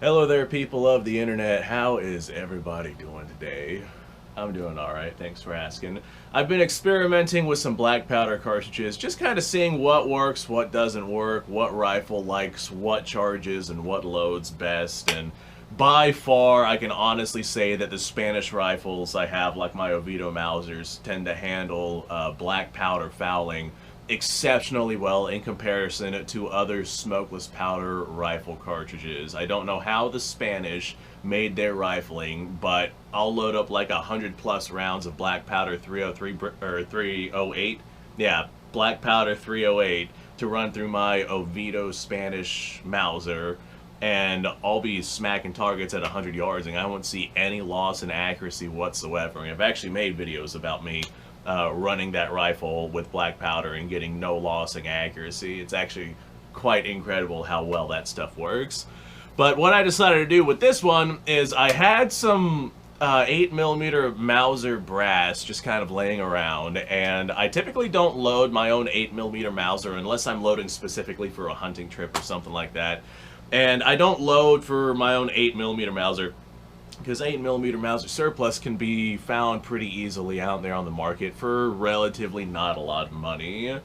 Hello there, people of the internet. How is everybody doing today? I'm doing alright, thanks for asking. I've been experimenting with some black powder cartridges, just kind of seeing what works, what doesn't work, what rifle likes what charges, and what loads best. And by far, I can honestly say that the Spanish rifles I have, like my Oviedo Mausers, tend to handle black powder fouling exceptionally well in comparison to other smokeless powder rifle cartridges. I don't know how the Spanish made their rifling, but I'll load up like 100+ rounds of black powder 303 or 308. Yeah, black powder 308 to run through my Oviedo Spanish Mauser, and I'll be smacking targets at 100 yards, and I won't see any loss in accuracy whatsoever. And I've actually made videos about me running that rifle with black powder and getting no loss in accuracy. It's actually quite incredible how well that stuff works. But what I decided to do with this one is I had some 8mm Mauser brass just kind of laying around, and I typically don't load my own 8mm Mauser unless I'm loading specifically for a hunting trip or something like that. And I don't load for my own 8mm Mauser because 8mm Mauser surplus can be found pretty easily out there on the market for relatively not a lot of money.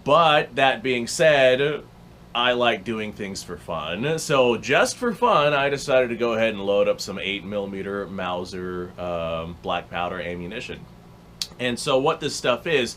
But that being said, I like doing things for fun. So just for fun, I decided to go ahead and load up some 8mm Mauser black powder ammunition. And so what this stuff is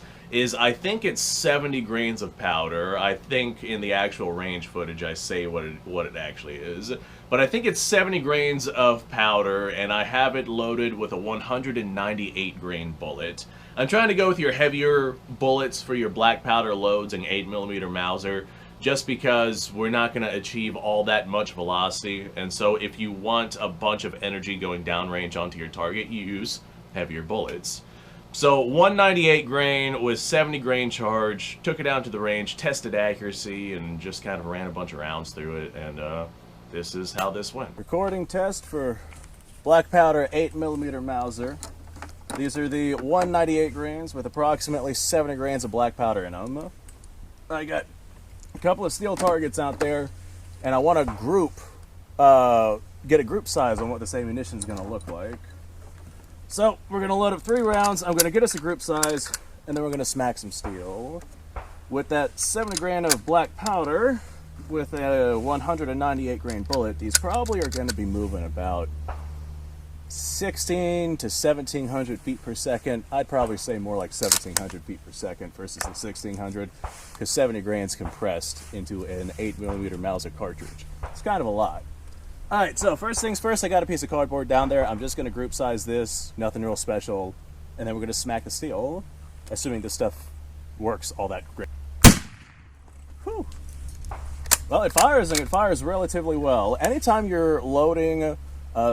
I think it's 70 grains of powder. I think in the actual range footage I say what it actually is. But I think it's 70 grains of powder, and I have it loaded with a 198 grain bullet. I'm trying to go with your heavier bullets for your black powder loads and 8mm Mauser, just because we're not going to achieve all that much velocity. And so if you want a bunch of energy going downrange onto your target, you use heavier bullets. So 198 grain with 70 grain charge, took it down to the range, tested accuracy, and just kind of ran a bunch of rounds through it, and this is how this went. Recording test for black powder 8mm Mauser. These are the 198 grains with approximately 70 grains of black powder in them. I got a couple of steel targets out there, and I want to get a group size on what this ammunition is going to look like. So we're going to load up 3 rounds. I'm going to get us a group size, and then we're going to smack some steel. With that 70 grain of black powder, with a 198 grain bullet, these probably are going to be moving about 16 to 1700 feet per second. I'd probably say more like 1700 feet per second versus the 1600, because 70 grains compressed into an 8mm Mauser cartridge. It's kind of a lot. Alright, so first things first, I got a piece of cardboard down there. I'm just going to group size this, nothing real special, and then we're going to smack the steel, assuming this stuff works all that great. Whew. Well, it fires, and it fires relatively well. Anytime you're loading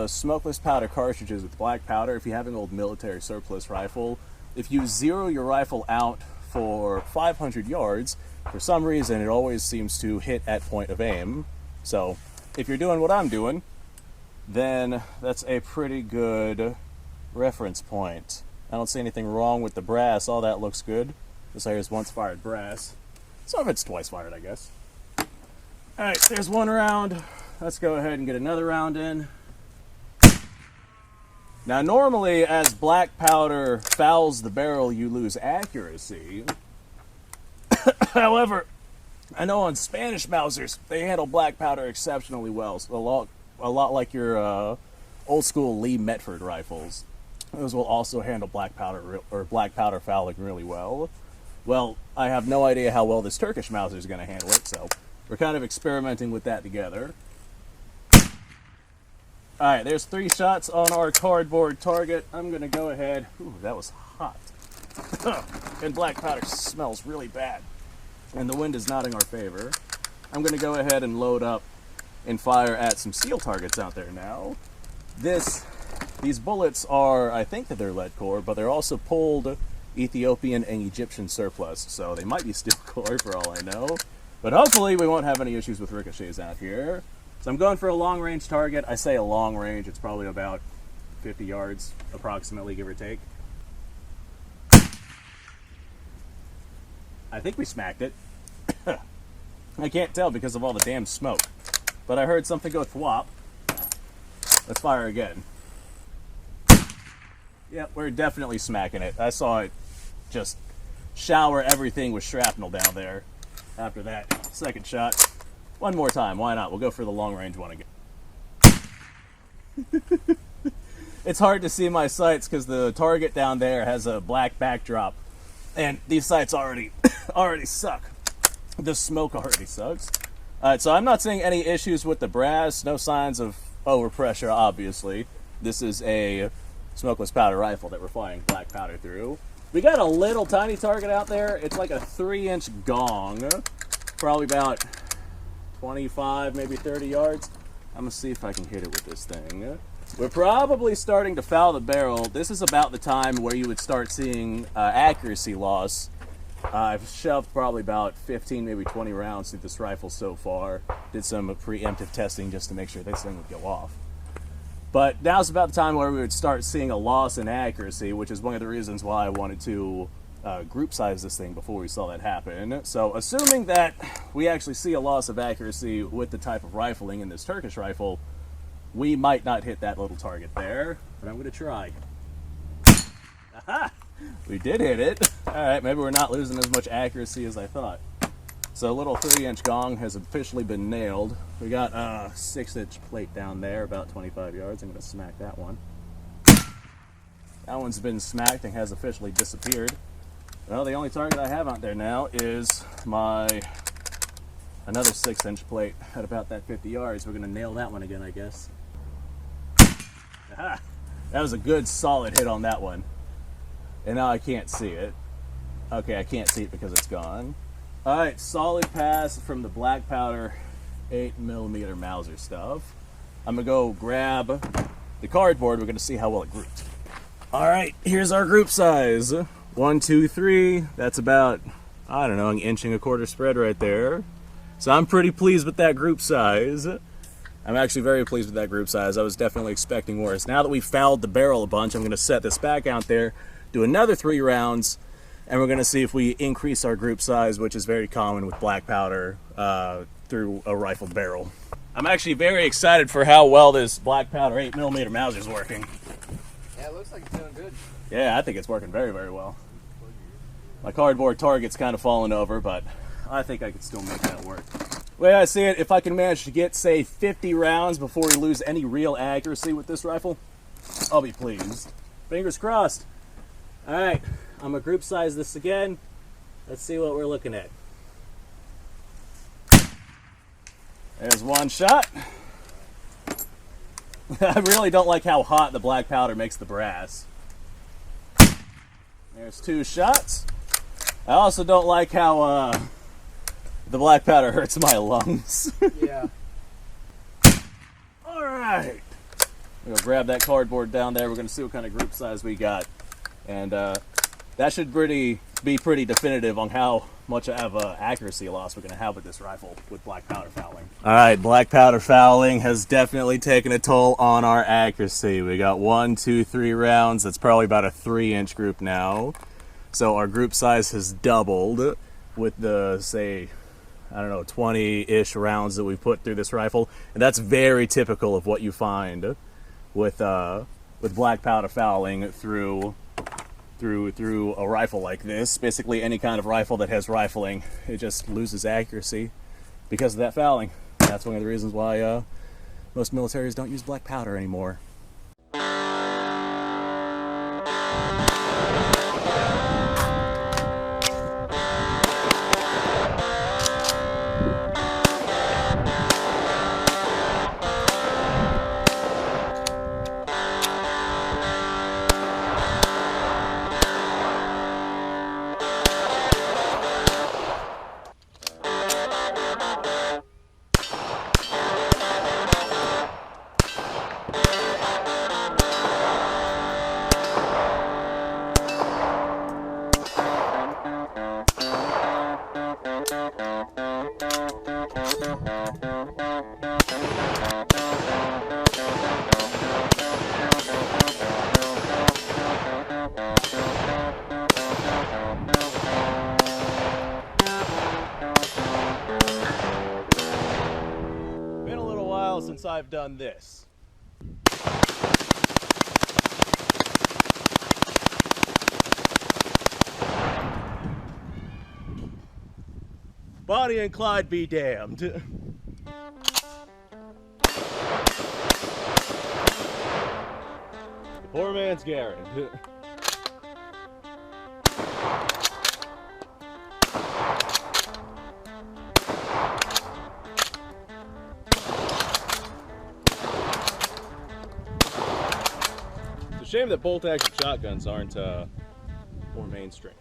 smokeless powder cartridges with black powder, if you have an old military surplus rifle, if you zero your rifle out for 500 yards, for some reason it always seems to hit at point of aim. So if you're doing what I'm doing, then that's a pretty good reference point. I don't see anything wrong with the brass. All that looks good. This here's once fired brass. Some of it's twice fired, I guess. Alright, there's one round. Let's go ahead and get another round in. Now normally, as black powder fouls the barrel, you lose accuracy. However, I know on Spanish Mausers, they handle black powder exceptionally well. So a lot like your old school Lee Metford rifles. Those will also handle black powder fouling really well. Well, I have no idea how well this Turkish Mauser is going to handle it, so we're kind of experimenting with that together. Alright, there's 3 shots on our cardboard target. I'm going to go ahead. Ooh, that was hot. And black powder smells really bad. And the wind is not in our favor. I'm going to go ahead and load up and fire at some steel targets out there now. These bullets are, I think that they're lead core, but they're also pulled Ethiopian and Egyptian surplus, so they might be steel core for all I know. But hopefully we won't have any issues with ricochets out here. So I'm going for a long-range target. I say a long range, it's probably about 50 yards approximately, give or take. I think we smacked it. I can't tell because of all the damn smoke. But I heard something go thwop, Let's fire again. Yep, we're definitely smacking it. I saw it just shower everything with shrapnel down there after that second shot. One more time, why not? We'll go for the long range one again. It's hard to see my sights because the target down there has a black backdrop, and these sights already suck. The smoke already sucks. Alright, so I'm not seeing any issues with the brass, no signs of overpressure, obviously. This is a smokeless powder rifle that we're firing black powder through. We got a little tiny target out there. It's like a 3-inch gong, probably about 25, maybe 30 yards. I'm gonna see if I can hit it with this thing. We're probably starting to foul the barrel. This is about the time where you would start seeing accuracy loss. I've shoved probably about 15, maybe 20 rounds through this rifle so far. Did some preemptive testing just to make sure this thing would go off. But now's about the time where we would start seeing a loss in accuracy, which is one of the reasons why I wanted to group size this thing before we saw that happen. So assuming that we actually see a loss of accuracy with the type of rifling in this Turkish rifle, we might not hit that little target there, but I'm going to try. Aha! We did hit it. Alright, maybe we're not losing as much accuracy as I thought. So a little 3-inch gong has officially been nailed. We got a 6-inch plate down there, about 25 yards. I'm going to smack that one. That one's been smacked and has officially disappeared. Well, the only target I have out there now is another 6-inch plate at about that 50 yards. We're going to nail that one again, I guess. Aha! That was a good solid hit on that one. And now I can't see it. Okay, I can't see it because it's gone. Alright, solid pass from the black powder 8mm Mauser stuff. I'm going to go grab the cardboard. We're going to see how well it groups. Alright, here's our group size. 1, 2, 3. That's about, I don't know, an 1.25 spread right there. So I'm pretty pleased with that group size. I'm actually very pleased with that group size. I was definitely expecting worse. Now that we've fouled the barrel a bunch, I'm going to set this back out there, do another 3 rounds, and we're going to see if we increase our group size, which is very common with black powder through a rifled barrel. I'm actually very excited for how well this black powder 8mm Mauser is working. Yeah, it looks like it's doing good. Yeah, I think it's working very, very well. My cardboard target's kind of fallen over, but I think I could still make that work. The way I see it, if I can manage to get, say, 50 rounds before we lose any real accuracy with this rifle, I'll be pleased. Fingers crossed. Alright, I'm going to group size this again. Let's see what we're looking at. There's one shot. I really don't like how hot the black powder makes the brass. There's 2 shots. I also don't like how the black powder hurts my lungs. Yeah. Alright. We're going to grab that cardboard down there. We're going to see what kind of group size we got. And that should be pretty definitive on how much of accuracy loss we're going to have with this rifle with black powder fouling. Alright, black powder fouling has definitely taken a toll on our accuracy. We got 1, 2, 3 rounds. That's probably about a 3-inch group now. So our group size has doubled with the, say, I don't know, 20-ish rounds that we put through this rifle. And that's very typical of what you find with black powder fouling through a rifle like this. Basically any kind of rifle that has rifling, it just loses accuracy because of that fouling. That's one of the reasons why most militaries don't use black powder anymore. Been a little while since I've done this. Bonnie and Clyde be damned. The poor man's Garrett. It's a shame that bolt-action shotguns aren't more mainstream.